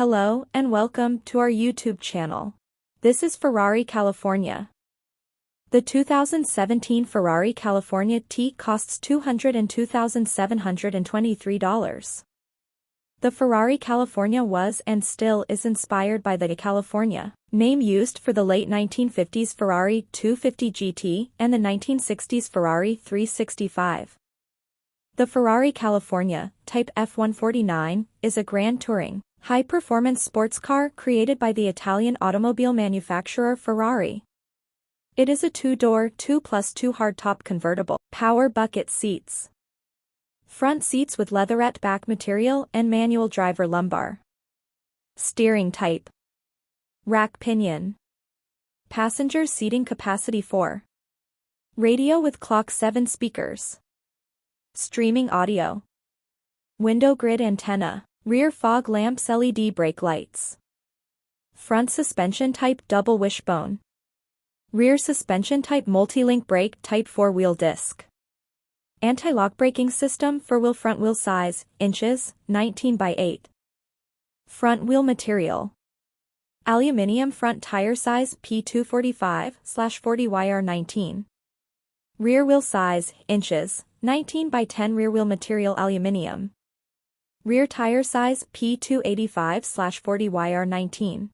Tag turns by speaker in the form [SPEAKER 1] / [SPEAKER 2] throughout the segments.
[SPEAKER 1] Hello and welcome to our YouTube channel. This is Ferrari California. The 2017 Ferrari California T costs $202,723. The Ferrari California was and still is inspired by the California name used for the late 1950s Ferrari 250 GT and the 1960s Ferrari 365. The Ferrari California, Type F149, is a Grand Touring, high-performance sports car created by the Italian automobile manufacturer Ferrari. It is a two-door 2+2 hardtop convertible, power bucket seats. Front seats with leatherette back material and manual driver lumbar. Steering type. Rack pinion. Passenger seating capacity 4. Radio with clock 7 speakers. Streaming audio. Window grid antenna. Rear fog lamps, LED brake lights. Front suspension type double wishbone. Rear suspension type multi-link brake type 4-wheel disc. Anti-lock braking system for wheel front wheel size, inches, 19 by 8. Front wheel material. Aluminium front tire size P245/40YR19. Rear wheel size, inches, 19 by 10 rear wheel material aluminium. Rear tire size P285/40YR19.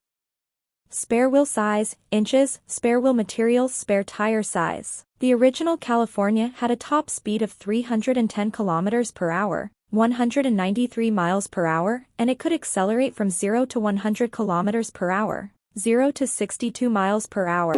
[SPEAKER 1] Spare wheel size, inches, spare wheel materials, spare tire size. The original California had a top speed of 310 km per hour, 193 miles per hour, and it could accelerate from 0 to 100 km per hour, 0 to 62 miles per hour.